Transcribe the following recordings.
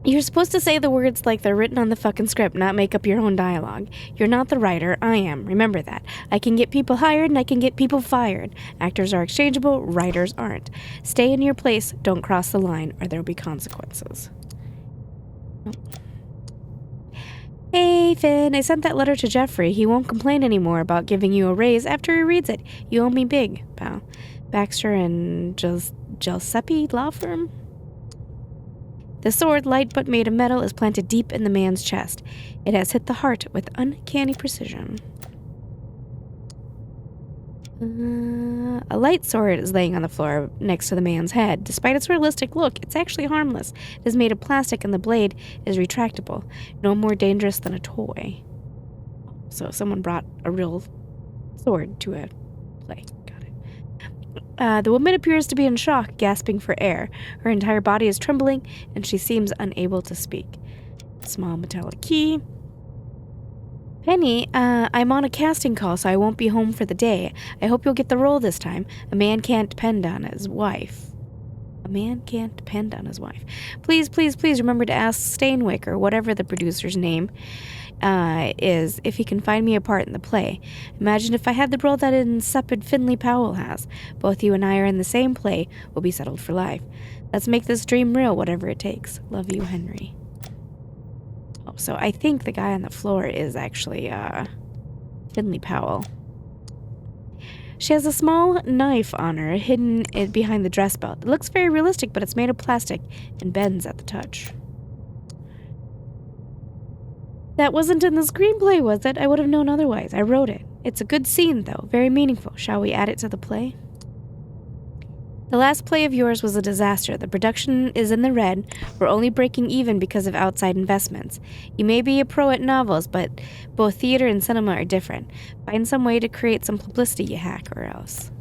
You're supposed to say the words like they're written on the fucking script, not make up your own dialogue. You're not the writer, I am. Remember that. I can get people hired and I can get people fired. Actors are exchangeable, writers aren't. Stay in your place, don't cross the line, or there'll be consequences. Hey, Finn, I sent that letter to Jeffrey. He won't complain anymore about giving you a raise after he reads it. You owe me big, pal. Baxter and Giuseppe Law Firm? The sword, light but made of metal, is planted deep in the man's chest. It has hit the heart with uncanny precision. A light sword is laying on the floor next to the man's head. Despite its realistic look, it's actually harmless. It is made of plastic and the blade is retractable. No more dangerous than a toy. So someone brought a real sword to a play. The woman appears to be in shock, gasping for air. Her entire body is trembling, and she seems unable to speak. Small metallic key. Penny, I'm on a casting call, so I won't be home for the day. I hope you'll get the role this time. A man can't depend on his wife. A man can't depend on his wife. Please, please, please remember to ask Steinwick, or whatever the producer's name is, if he can find me a part in the play. Imagine if I had the role that insipid Finley Powell has. Both you and I are in the same play. We'll be settled for life. Let's make this dream real, whatever it takes. Love you, Henry. Oh, so I think the guy on the floor is actually Finley Powell. She has a small knife on her, hidden behind the dress belt. It looks very realistic, but it's made of plastic and bends at the touch. That wasn't in the screenplay, was it? I would have known otherwise. I wrote it. It's a good scene, though. Very meaningful. Shall we add it to the play? The last play of yours was a disaster. The production is in the red. We're only breaking even because of outside investments. You may be a pro at novels, but both theater and cinema are different. Find some way to create some publicity, you hack, or else.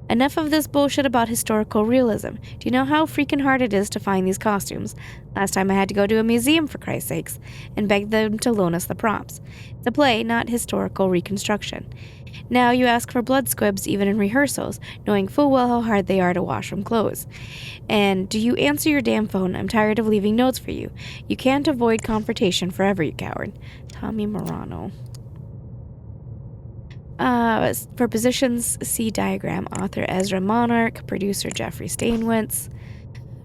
Enough of this bullshit about historical realism. Do you know how freaking hard it is to find these costumes? Last time I had to go to a museum, for Christ's sakes, and beg them to loan us the props. It's a play, not historical reconstruction. Now you ask for blood squibs even in rehearsals, knowing full well how hard they are to wash from clothes. And do you answer your damn phone? I'm tired of leaving notes for you. You can't avoid confrontation forever, you coward. Tommy Morano. For positions, see diagram. Author Ezra Monarch, producer Jeffrey Steinwitz.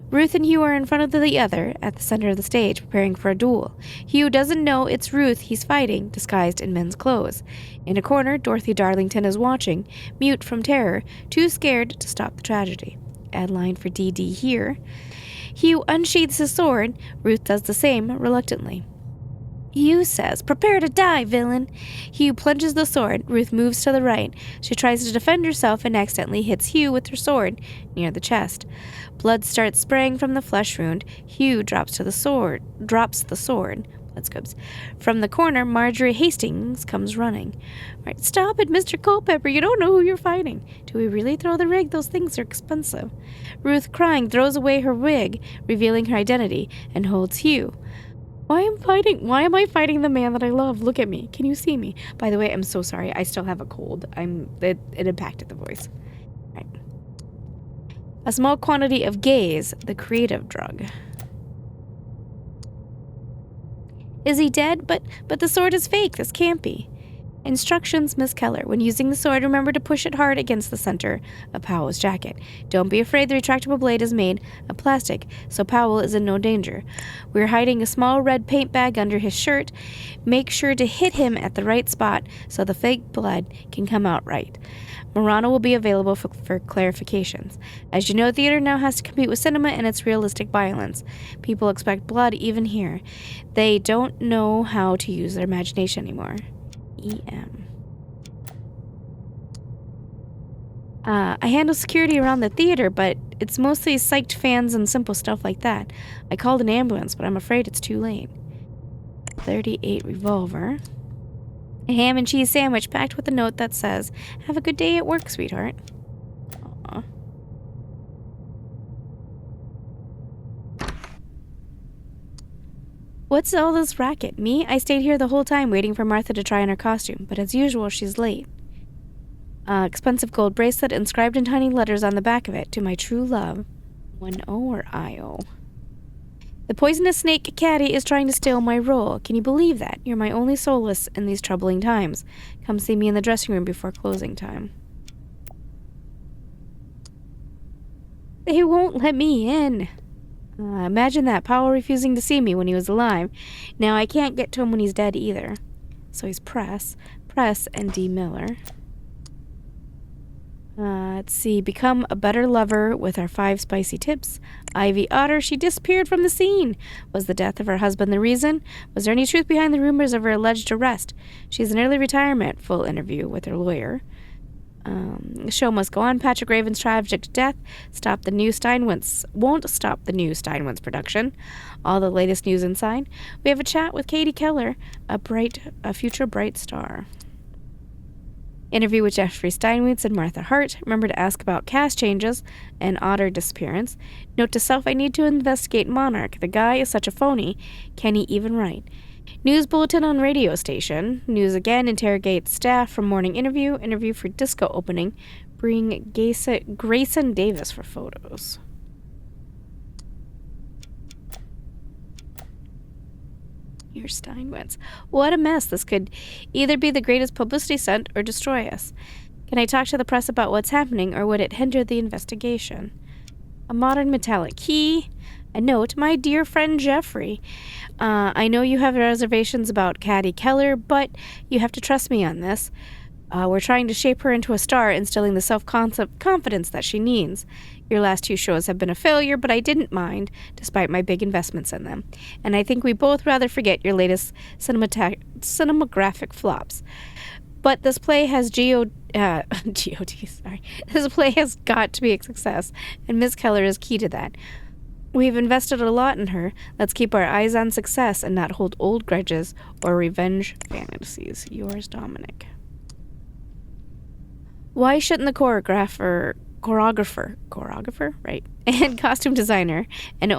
Ruth and Hugh are in front of the other, at the center of the stage, preparing for a duel. Hugh doesn't know it's Ruth he's fighting, disguised in men's clothes. In a corner, Dorothy Darlington is watching, mute from terror, too scared to stop the tragedy. Add line for DD here. Hugh unsheathes his sword. Ruth does the same, reluctantly. Hugh says, "Prepare to die, villain." Hugh plunges the sword. Ruth moves to the right. She tries to defend herself and accidentally hits Hugh with her sword near the chest. Blood starts spraying from the flesh wound. Hugh drops the sword. Blood scrubs. From the corner, Marjorie Hastings comes running. Right, stop it, Mr. Culpepper. You don't know who you're fighting. Do we really throw the rig? Those things are expensive. Ruth, crying, throws away her wig, revealing her identity, and holds Hugh. Why am I fighting the man that I love? Look at me. Can you see me? By the way, I'm so sorry. I still have a cold. It impacted the voice. Right. A small quantity of gaze, the creative drug. Is he dead? But the sword is fake. This can't be. Instructions, Miss Keller. When using the sword, remember to push it hard against the center of Powell's jacket. Don't be afraid, the retractable blade is made of plastic, so Powell is in no danger. We're hiding a small red paint bag under his shirt. Make sure to hit him at the right spot so the fake blood can come out right. Morano will be available for clarifications. As you know, theater now has to compete with cinema and its realistic violence. People expect blood even here. They don't know how to use their imagination anymore. EM. I handle security around the theater, but it's mostly psyched fans and simple stuff like that. I called an ambulance, but I'm afraid it's too late. 38 revolver. A ham and cheese sandwich packed with a note that says, "Have a good day at work, sweetheart." Aww. What's all this racket? Me? I stayed here the whole time waiting for Martha to try on her costume, but as usual, she's late. Expensive gold bracelet inscribed in tiny letters on the back of it, "To my true love." 1-O or I-O? The poisonous snake Caddy is trying to steal my role. Can you believe that? You're my only solace in these troubling times. Come see me in the dressing room before closing time. They won't let me in. Imagine that, Powell refusing to see me when he was alive. Now I can't get to him when he's dead either. So he's Press, and D. Miller. Let's see. Become a better lover with our 5 spicy tips. Ivy Otter, she disappeared from the scene. Was the death of her husband the reason? Was there any truth behind the rumors of her alleged arrest? She's in early retirement. Full interview with her lawyer. The show must go on. Patrick Raven's tragic death won't stop the new Steinwentz production. All the latest news inside. We have a chat with Katie Keller, a future bright star. Interview with Jeffrey Steinwentz and Martha Hart. Remember to ask about cast changes and Otter disappearance. Note to self, I need to investigate Monarch. The guy is such a phony. Can he even write? News bulletin on radio station. News again. Interrogate staff from morning interview. Interview for disco opening. Bring Grayson Davis for photos. Here's Steinwentz. What a mess. This could either be the greatest publicity stunt or destroy us. Can I talk to the press about what's happening, or would it hinder the investigation? A modern metallic key. A note, my dear friend Jeffrey. I know you have reservations about Caddy Keller, but you have to trust me on this. We're trying to shape her into a star, instilling the self-confidence that she needs. Your last 2 shows have been a failure, but I didn't mind, despite my big investments in them. And I think we both rather forget your latest cinematographic flops. But this play has This play has got to be a success, and Miss Keller is key to that. We've invested a lot in her. Let's keep our eyes on success and not hold old grudges or revenge fantasies. Yours, Dominic. Why shouldn't the choreographer, right, and costume designer, and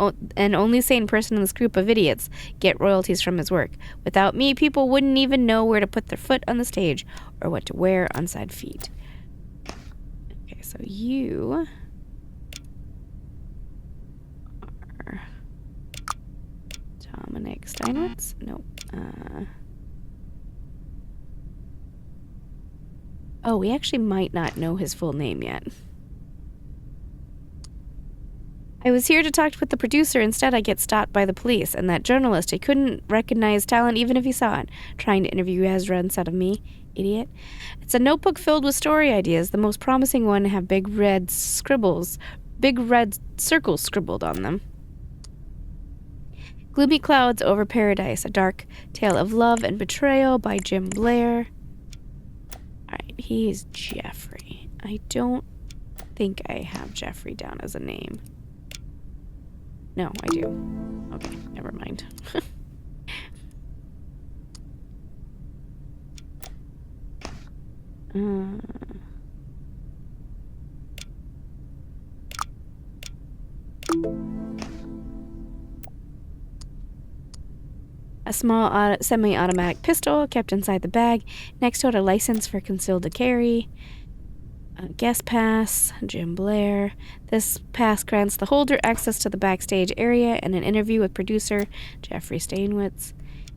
only sane person in this group of idiots get royalties from his work? Without me, people wouldn't even know where to put their foot on the stage or what to wear on side feet. Okay, so you are Dominic Steinwentz? Nope. Oh, we actually might not know his full name yet. I was here to talk with the producer. Instead, I get stopped by the police, and that journalist, he couldn't recognize talent even if he saw it. Trying to interview Ezra instead of me. Idiot. It's a notebook filled with story ideas. The most promising one have big red circles scribbled on them. Gloomy Clouds Over Paradise, a dark tale of love and betrayal by Jim Blair. Alright, he's Jeffrey. I don't think I have Jeffrey down as a name. No, I do. Okay, never mind. A small semi-automatic pistol kept inside the bag. Next to it, a license for concealed carry. A guest pass, Jim Blair. This pass grants the holder access to the backstage area and an interview with producer Jeffrey Steinwentz.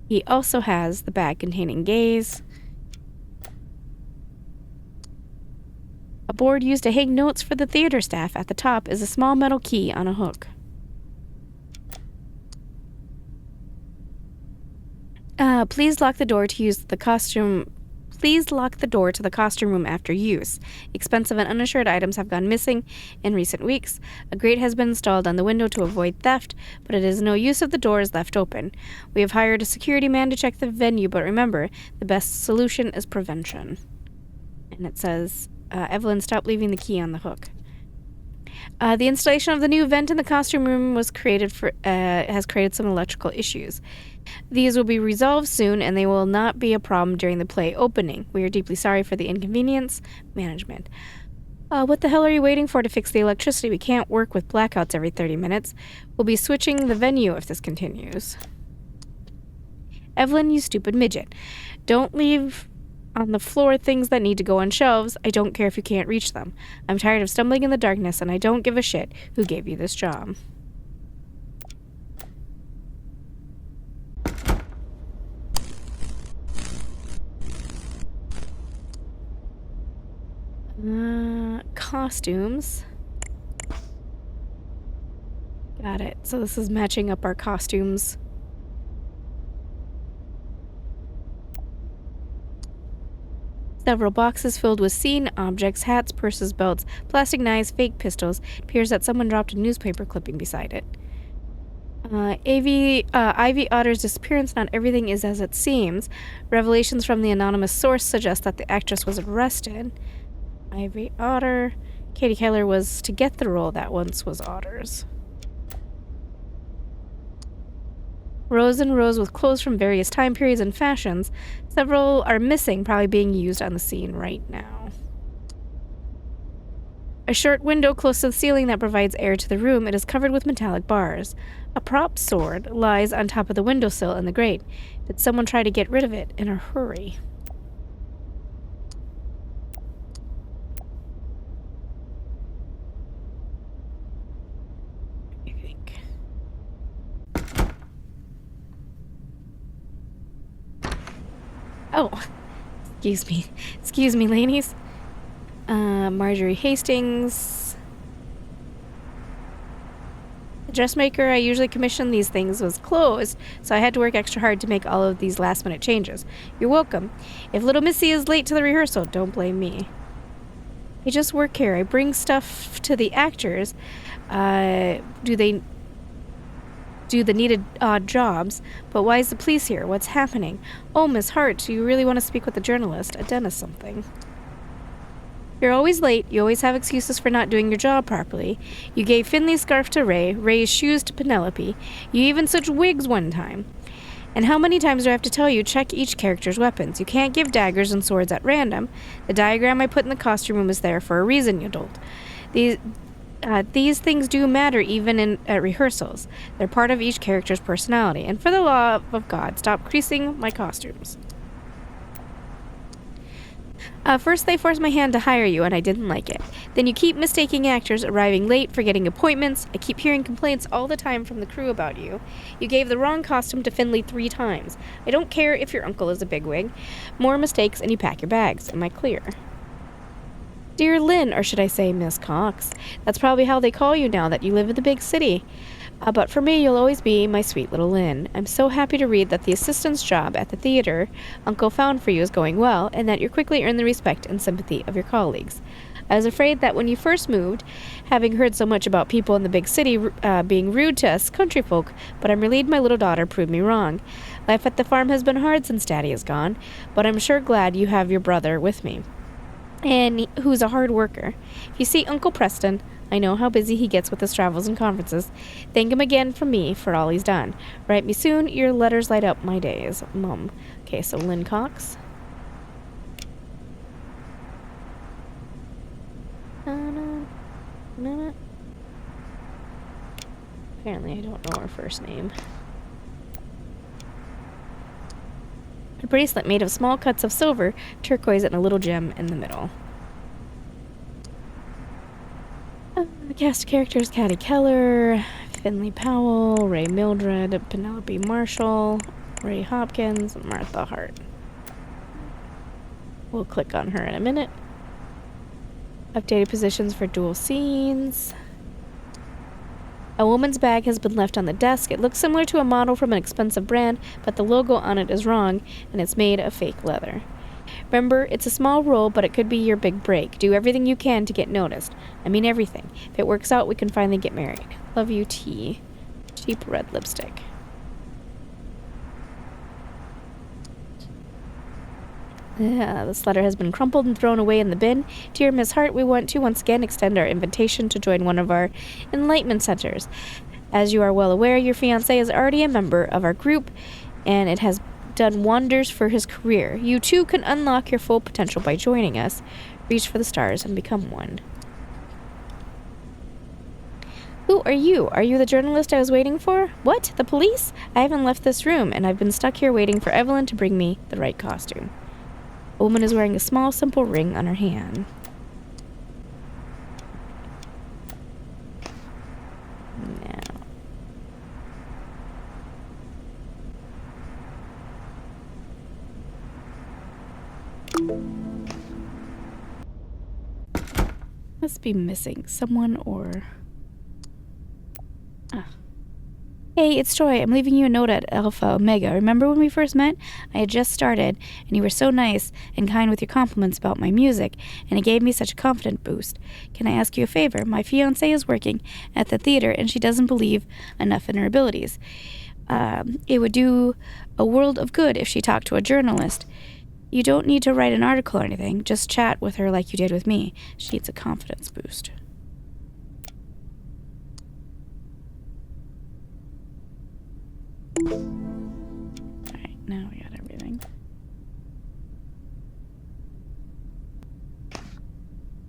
He also has the bag containing gaze. A board used to hang notes for the theater staff. At the top is a small metal key on a hook. Please lock the door to the costume room after use. Expensive and uninsured items have gone missing in recent weeks. A grate has been installed on the window to avoid theft, but it is no use if the door is left open. We have hired a security man to check the venue, but remember, the best solution is prevention. And it says, Evelyn, stop leaving the key on the hook. The installation of the new vent in the costume room has created some electrical issues. These will be resolved soon, and they will not be a problem during the play opening. We are deeply sorry for the inconvenience. Management. What the hell are you waiting for to fix the electricity? We can't work with blackouts every 30 minutes. We'll be switching the venue if this continues. Evelyn, you stupid midget. Don't leave on the floor things that need to go on shelves. I don't care if you can't reach them. I'm tired of stumbling in the darkness, and I don't give a shit who gave you this job. costumes. Got it. So this is matching up our costumes. Several boxes filled with scene objects, hats, purses, belts, plastic knives, fake pistols. It appears that someone dropped a newspaper clipping beside it. Ivy Otter's disappearance, not everything is as it seems. Revelations from the anonymous source suggest that the actress was arrested. Ivy Otter. Katie Keller was to get the role that once was Otter's. Rows and rows with clothes from various time periods and fashions. Several are missing, probably being used on the scene right now. A short window close to the ceiling that provides air to the room. It is covered with metallic bars. A prop sword lies on top of the windowsill in the grate. Did someone try to get rid of it in a hurry? I think. Oh, excuse me, ladies. Marjorie Hastings. The dressmaker I usually commission these things was closed, so I had to work extra hard to make all of these last-minute changes. You're welcome. If little Missy is late to the rehearsal, don't blame me. I just work here. I bring stuff to the actors. Do the needed odd jobs, but why is the police here? What's happening? Oh, Miss Hart, do you really want to speak with the journalist? A dentist something. You're always late. You always have excuses for not doing your job properly. You gave Finley's scarf to Ray, Ray's shoes to Penelope. You even switched wigs one time. And how many times do I have to tell you, check each character's weapons? You can't give daggers and swords at random. The diagram I put in the costume room is there for a reason, you dolt. These things do matter even at rehearsals. They're part of each character's personality. And for the love of God, stop creasing my costumes. First they forced my hand to hire you, and I didn't like it. Then you keep mistaking actors, arriving late, forgetting appointments. I keep hearing complaints all the time from the crew about you. You gave the wrong costume to Finley 3 times. I don't care if your uncle is a bigwig. More mistakes, and you pack your bags. Am I clear? Dear Lynn, or should I say Miss Cox. That's probably how they call you now that you live in the big city. But for me, you'll always be my sweet little Lynn. I'm so happy to read that the assistant's job at the theater Uncle found for you is going well, and that you quickly earn the respect and sympathy of your colleagues. I was afraid that when you first moved, having heard so much about people in the big city being rude to us country folk, but I'm relieved my little daughter proved me wrong. Life at the farm has been hard since Daddy is gone, but I'm sure glad you have your brother with me, and who's a hard worker. If you see Uncle Preston, I know how busy he gets with his travels and conferences. Thank him again from me for all he's done. Write me soon. Your letters light up my days. Mum. Okay, so Lynn Cox. Apparently I don't know her first name. A bracelet made of small cuts of silver, turquoise, and a little gem in the middle. The cast of characters: Katie Keller, Finley Powell, Ray Mildred, Penelope Marshall, Ray Hopkins, Martha Hart. We'll click on her in a minute. Updated positions for dual scenes. A woman's bag has been left on the desk. It looks similar to a model from an expensive brand, but the logo on it is wrong, and it's made of fake leather. Remember, it's a small role, but it could be your big break. Do everything you can to get noticed. I mean everything. If it works out, we can finally get married. Love you, T. Cheap red lipstick. This letter has been crumpled and thrown away in the bin. Dear Miss Hart, we want to once again extend our invitation to join one of our enlightenment centers. As you are well aware, your fiancé is already a member of our group, and it has done wonders for his career. You too can unlock your full potential by joining us. Reach for the stars and become one. Who are you? Are you the journalist I was waiting for? What? The police? I haven't left this room, and I've been stuck here waiting for Evelyn to bring me the right costume. A woman is wearing a small, simple ring on her hand. Must be missing someone or... Hey, it's Joy. I'm leaving you a note at Alpha Omega. Remember when we first met? I had just started, and you were so nice and kind with your compliments about my music, and it gave me such a confidence boost. Can I ask you a favor? My fiancée is working at the theater, and she doesn't believe enough in her abilities. It would do a world of good if she talked to a journalist. You don't need to write an article or anything. Just chat with her like you did with me. She needs a confidence boost. Alright, now we got everything.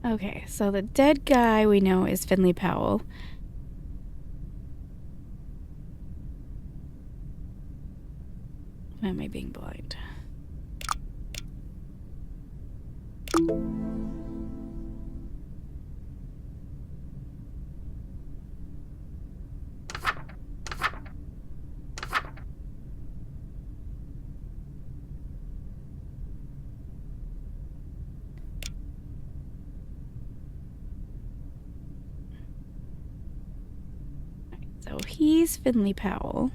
Okay, so the dead guy we know is Finley Powell. Why am I being blind? So he's Finley Powell.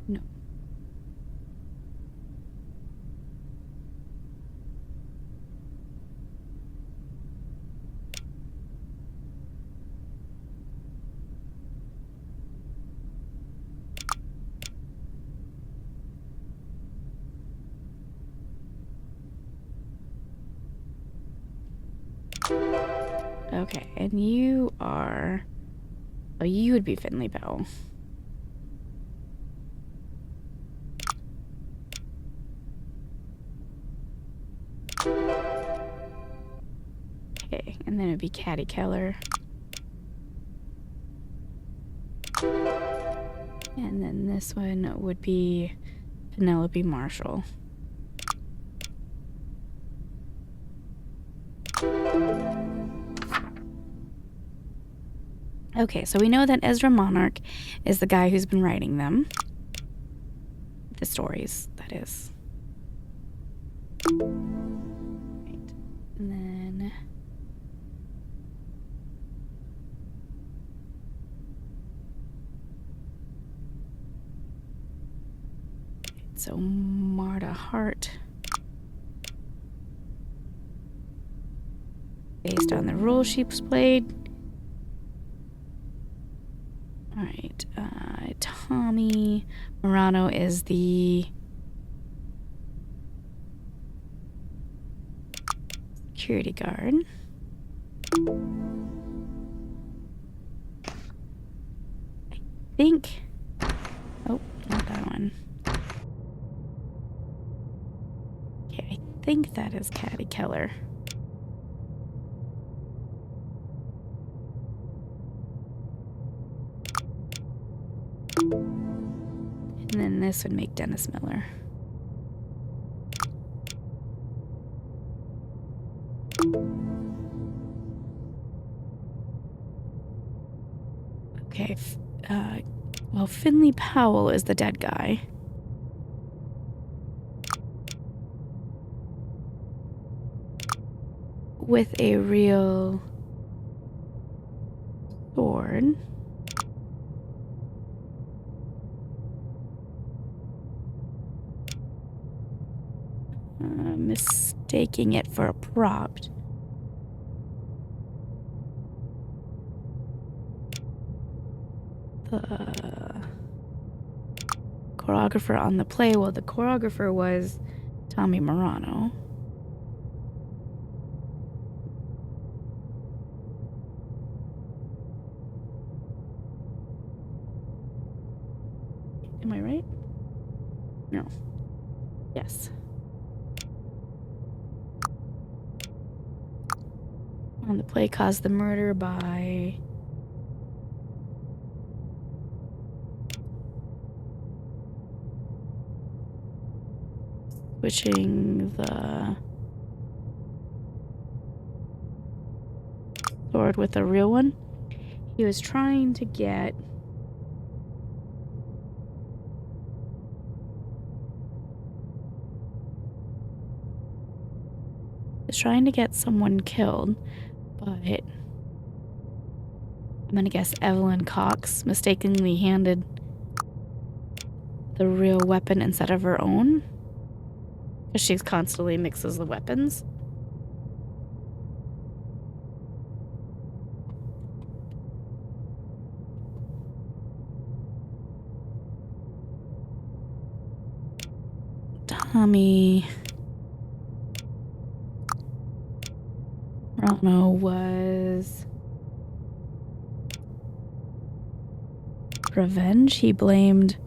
No. Okay, and you are... Oh, you would be Finley Powell. Okay, and then it'd be Caddy Keller. And then this one would be Penelope Marshall. Okay, so we know that Ezra Monarch is the guy who's been writing them. The stories, that is. Right. And then... So Marta Hart. Based on the role she's played. Alright, Tommy Morano is the security guard. I think... Oh, not that one. Okay, I think that is Caddy Keller. And then this would make Dennis Miller. Okay, well, Finley Powell is the dead guy. With a real sword. Mistaking it for a prop. The choreographer on the play, well, the choreographer was Tommy Morano. Am I right? No. Yes. On the play caused the murder by switching the sword with a real one. He was trying to get is trying to get someone killed, but I'm gonna guess Evelyn Cox mistakenly handed the real weapon instead of her own, because she constantly mixes the weapons. Tommy Rano was revenge. He blamed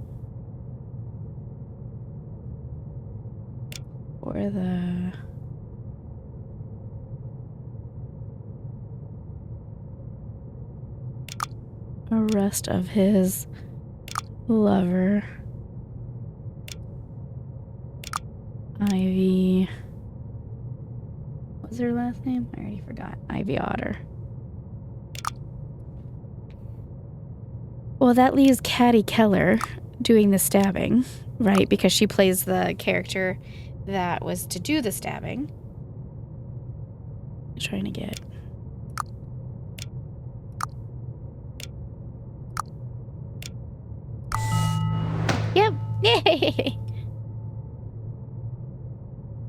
for the arrest of his lover, Ivy. What was her last name? I already forgot. Ivy Otter. Well, that leaves Caddy Keller doing the stabbing, right? Because she plays the character that was to do the stabbing. I'm trying to get... Yep! Yay!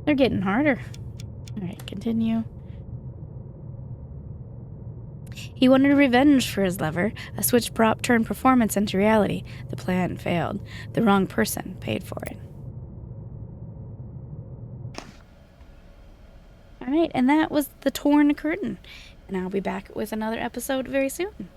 They're getting harder. Alright, continue. He wanted revenge for his lover. A switch prop turned performance into reality. The plan failed. The wrong person paid for it. Alright, and that was The Torn Curtain. And I'll be back with another episode very soon.